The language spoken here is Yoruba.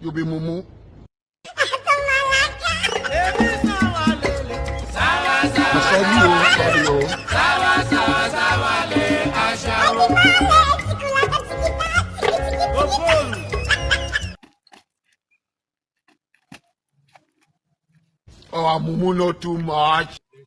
You be mumu. Sorry, oh, mumu not too much.